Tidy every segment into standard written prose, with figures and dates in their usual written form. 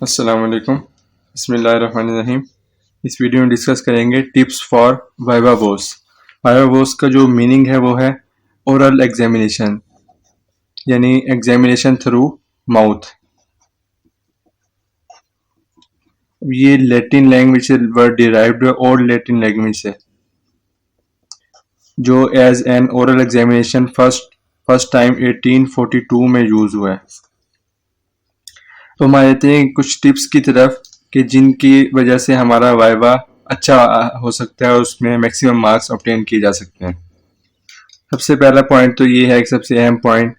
अस्सलाम वालेकुम। बिस्मिल्लाहिर्रहमानिर्रहीम। इस वीडियो में डिस्कस करेंगे tips for viva voce. Viva voce का जो मीनिंग है वो है ओरल एग्जामिनेशन, यानी एग्जामिनेशन थ्रू माउथ। ये लैटिन लैंग्वेज से वर्ड डिराइव्ड है, ओल्ड लैटिन लैंग्वेज से, जो as an oral examination first time 1842 में यूज हुआ है। तो हम आते हैं कुछ टिप्स की तरफ कि जिनकी वजह से हमारा वाइवा अच्छा हो सकता है और उसमें मैक्सिमम मार्क्स ऑब्टेन किए जा सकते हैं। सबसे पहला पॉइंट तो ये है कि सबसे अहम पॉइंट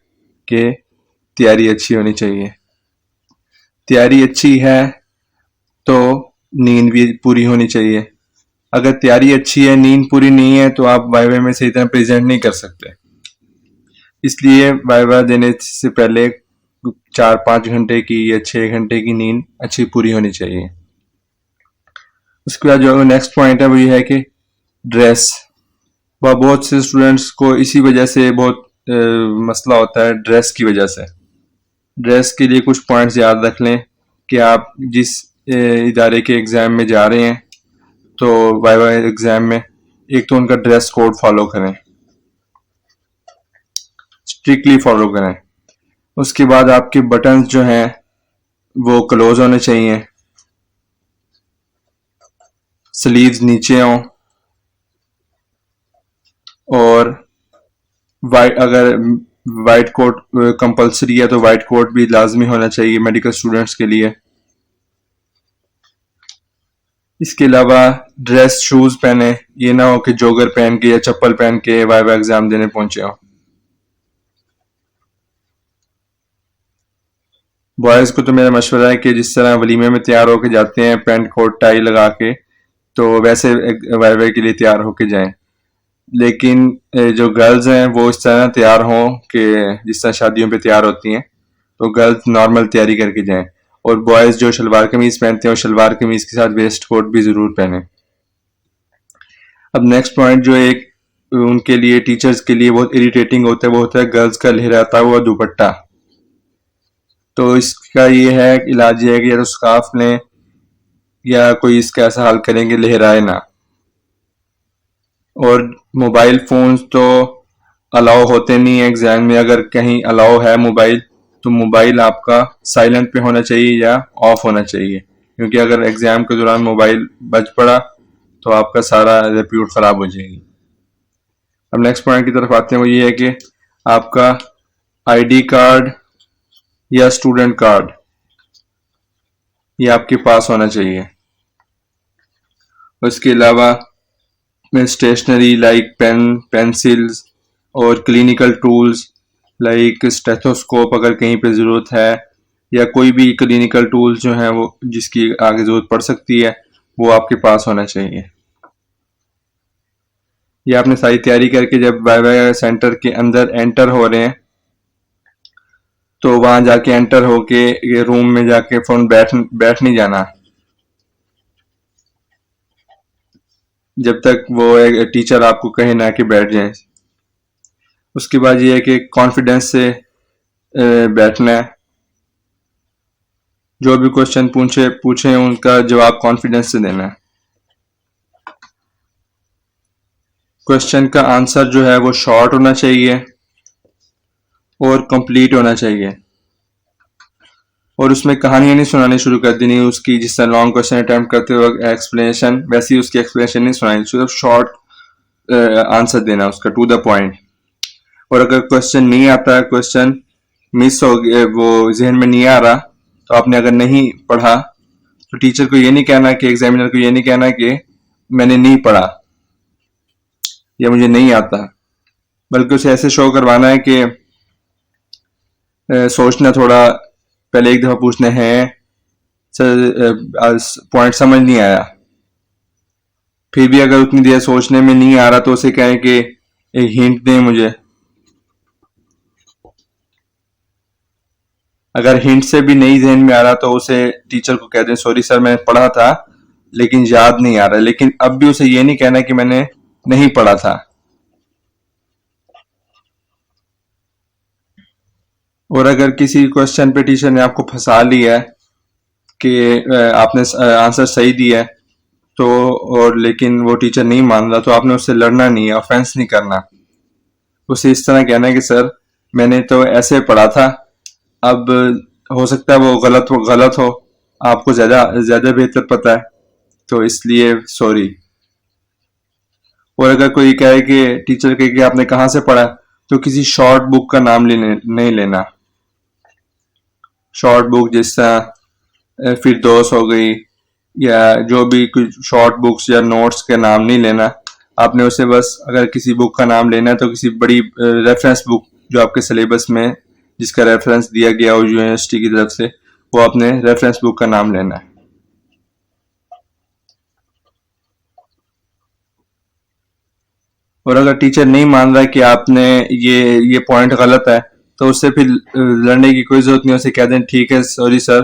कि तैयारी अच्छी होनी चाहिए। तैयारी अच्छी है तो नींद भी पूरी होनी चाहिए। अगर तैयारी अच्छी है, नींद पूरी नहीं है, तो आप वाइवा में सही तरह प्रेजेंट नहीं कर सकते। इसलिए वाइवा देने से पहले 4-5 घंटे की या 6 घंटे की नींद अच्छी पूरी होनी चाहिए। उसके बाद जो नेक्स्ट पॉइंट है वो ये है कि ड्रेस। वह बहुत से स्टूडेंट्स को इसी वजह से बहुत मसला होता है, ड्रेस की वजह से। ड्रेस के लिए कुछ पॉइंट्स याद रख लें कि आप जिस इदारे के एग्ज़ाम में जा रहे हैं, तो वाइवा एग्ज़ाम में एक तो उनका ड्रेस कोड फॉलो करें, स्ट्रिक्टली फॉलो करें। उसके बाद आपके बटन्स जो हैं वो क्लोज होने चाहिए, स्लीव्स नीचे हों, और अगर वाइट कोट कंपलसरी है तो वाइट कोट भी लाजमी होना चाहिए मेडिकल स्टूडेंट्स के लिए। इसके अलावा ड्रेस शूज पहने, ये ना हो कि जोगर पहन के या चप्पल पहन के वाइवा एग्जाम देने पहुंचे हो। बॉयज को तो मेरा मशवरा है कि जिस तरह वलीमे में तैयार होके जाते हैं पैंट कोट टाई लगा के, तो वैसे वाइवा के लिए तैयार होके जाएं। लेकिन जो गर्ल्स हैं वो इस तरह तैयार हों कि जिस तरह शादियों पे तैयार होती हैं, तो गर्ल्स नॉर्मल तैयारी करके जाएं। और बॉयज जो शलवार कमीज पहनते हैं वो शलवार कमीज के साथ वेस्ट कोट भी जरूर पहने। अब नेक्स्ट पॉइंट जो एक उनके लिए, टीचर्स के लिए बहुत इरिटेटिंग होता है, वो होता है गर्ल्स का लहराता हुआ दुपट्टा। तो इसका ये है इलाज ये है कि या तो स्कार्फ लें या कोई इसका ऐसा हाल करेंगे लहराए ना। और मोबाइल फोन्स तो अलाउ होते नहीं है एग्जाम में। अगर कहीं अलाउ है मोबाइल, तो मोबाइल आपका साइलेंट पे होना चाहिए या ऑफ होना चाहिए, क्योंकि अगर एग्जाम के दौरान मोबाइल बज पड़ा तो आपका सारा रेप्यूट खराब हो जाएगी। अब नेक्स्ट पॉइंट की तरफ आते हैं, वो ये है कि आपका आईडी कार्ड या स्टूडेंट कार्ड ये आपके पास होना चाहिए। उसके अलावा स्टेशनरी लाइक पेन, पेंसिल्स और क्लिनिकल टूल्स लाइक स्टेथोस्कोप अगर कहीं पे ज़रूरत है, या कोई भी क्लिनिकल टूल्स जो हैं वो जिसकी आगे ज़रूरत पड़ सकती है, वो आपके पास होना चाहिए। ये आपने सारी तैयारी करके जब वाइवा सेंटर के अंदर एंटर हो रहे हैं, तो वहां जाके एंटर होके ये रूम में जाके फोन बैठ नहीं जाना जब तक वो एक टीचर आपको कहे ना कि बैठ जाए। उसके बाद ये है कि कॉन्फिडेंस से बैठना है। जो भी क्वेश्चन पूछे उनका जवाब कॉन्फिडेंस से देना है। क्वेश्चन का आंसर जो है वो शॉर्ट होना चाहिए और कंप्लीट होना चाहिए, और उसमें कहानियां नहीं सुनानी शुरू कर देनी उसकी। जिस तरह लॉन्ग क्वेश्चन अटेम्प्ट करते वक्त एक्सप्लेनेशन, वैसी उसकी एक्सप्लेनेशन नहीं सुनानी, सिर्फ शॉर्ट आंसर देना उसका, टू द पॉइंट। और अगर क्वेश्चन नहीं आता, क्वेश्चन मिस हो गया, वो जहन में नहीं आ रहा, तो आपने अगर नहीं पढ़ा तो टीचर को ये नहीं कहना कि, एग्जामिनर को ये नहीं कहना कि मैंने नहीं पढ़ा या मुझे नहीं आता, बल्कि उसे ऐसे शो करवाना है कि सोचना थोड़ा, पहले एक दफा पूछना है सर पॉइंट समझ नहीं आया, फिर भी अगर उतनी देर सोचने में नहीं आ रहा तो उसे कहें कि एक हिंट दें मुझे। अगर हिंट से भी नहीं जहन में आ रहा तो उसे टीचर को कह दें सॉरी सर मैंने पढ़ा था लेकिन याद नहीं आ रहा। लेकिन अब भी उसे ये नहीं कहना कि मैंने नहीं पढ़ा था। और अगर किसी क्वेश्चन पे टीचर ने आपको फंसा लिया है कि आपने आंसर सही दिया है तो, और लेकिन वो टीचर नहीं मान रहा, तो आपने उससे लड़ना नहीं है, ऑफेंस नहीं करना। उसे इस तरह कहना है कि सर मैंने तो ऐसे पढ़ा था, अब हो सकता है वो गलत हो, आपको ज्यादा ज्यादा बेहतर पता है, तो इसलिए सॉरी। और अगर कोई कहे कि टीचर कहे कि आपने कहाँ से पढ़ा, तो किसी शॉर्ट बुक का नाम नहीं लेना। शॉर्ट बुक जिस तरह फिरदौस हो गई, या जो भी कुछ शॉर्ट बुक्स या नोट्स के नाम नहीं लेना आपने उसे। बस अगर किसी बुक का नाम लेना है तो किसी बड़ी रेफरेंस बुक जो आपके सिलेबस में जिसका रेफरेंस दिया गया हो यूनिवर्सिटी की तरफ से, वो आपने रेफरेंस बुक का नाम लेना है। और अगर टीचर नहीं मान रहा है कि आपने ये पॉइंट गलत है, तो उससे फिर लड़ने की कोई जरूरत नहीं, उसे कह दें ठीक है सॉरी सर।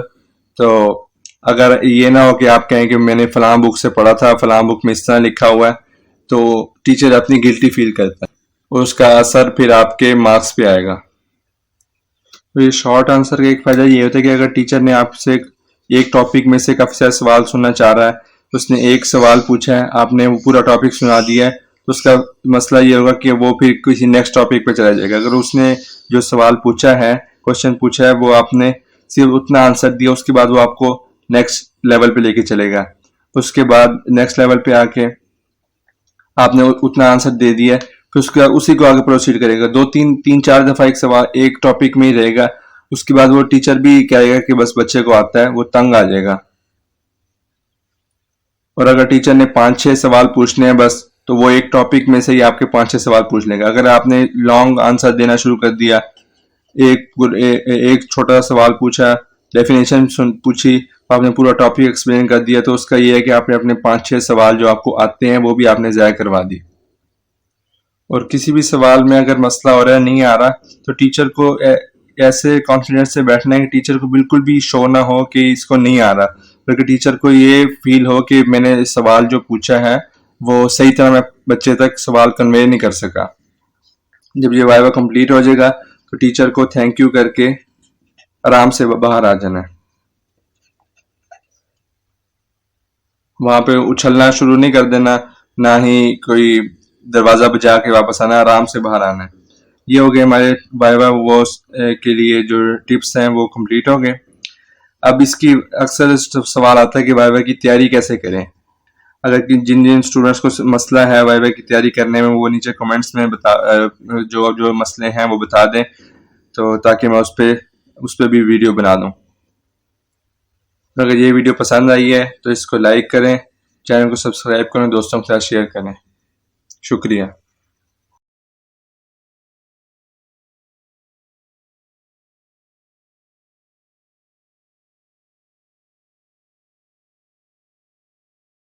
तो अगर ये ना हो कि आप कहें कि मैंने फलां बुक से पढ़ा था, फलां बुक में इस तरह लिखा हुआ है, तो टीचर अपनी गिल्टी फील करता है और उसका असर फिर आपके मार्क्स पे आएगा। तो ये शॉर्ट आंसर का एक फायदा ये होता है कि अगर टीचर ने आपसे एक टॉपिक में से काफी सारे सवाल सुनना चाह रहा है, तो उसने एक सवाल पूछा है, आपने वो पूरा टॉपिक सुना दिया है, तो उसका मसला ये होगा कि वो फिर किसी नेक्स्ट टॉपिक पे चला जाएगा। अगर उसने जो सवाल पूछा है, क्वेश्चन पूछा है, वो आपने सिर्फ उतना आंसर दिया, उसके बाद वो आपको नेक्स्ट लेवल पे लेके चलेगा। उसके बाद नेक्स्ट लेवल पे आके आपने उतना आंसर दे दिया, फिर उसका उसी को आगे प्रोसीड करेगा। दो तीन तीन चार दफा एक सवाल एक टॉपिक में ही रहेगा, उसके बाद वो टीचर भी कहेगा कि बस बच्चे को आता है, वो तंग आ जाएगा। और अगर टीचर ने 5-6 सवाल पूछने हैं बस, तो वो एक टॉपिक में से ही आपके 5-6 सवाल पूछ लेगा। अगर आपने लॉन्ग आंसर देना शुरू कर दिया, एक छोटा सवाल पूछा, डेफिनेशन पूछी, आपने पूरा टॉपिक एक्सप्लेन कर दिया, तो उसका ये है कि आपने अपने 5-6 सवाल जो आपको आते हैं वो भी आपने ज़ाया करवा दी। और किसी भी सवाल में अगर मसला हो रहा है, नहीं आ रहा, तो टीचर को ऐसे कॉन्फिडेंस से बैठना है कि टीचर को बिल्कुल भी शो ना हो कि इसको नहीं आ रहा, बल्कि टीचर को ये फील हो कि मैंने सवाल जो पूछा है वो सही तरह मैं बच्चे तक सवाल कन्वे नहीं कर सका। जब ये वाइवा कंप्लीट हो जाएगा तो टीचर को थैंक यू करके आराम से बाहर आ जाना है। वहां पे उछलना शुरू नहीं कर देना, ना ही कोई दरवाजा बजा के वापस आना, आराम से बाहर आना है। ये हो गए हमारे वाइवा वो के लिए जो टिप्स हैं वो कंप्लीट हो गए। अब इसकी अक्सर सवाल आता है कि वाइवा की तैयारी कैसे करें। अगर जिन जिन स्टूडेंट्स को मसला है वाइवा की तैयारी करने में, वो नीचे कमेंट्स में जो जो मसले हैं वो बता दें, तो ताकि मैं उस पे भी वीडियो बना दूं। अगर ये वीडियो पसंद आई है तो इसको लाइक करें, चैनल को सब्सक्राइब करें, दोस्तों के साथ शेयर करें। शुक्रिया।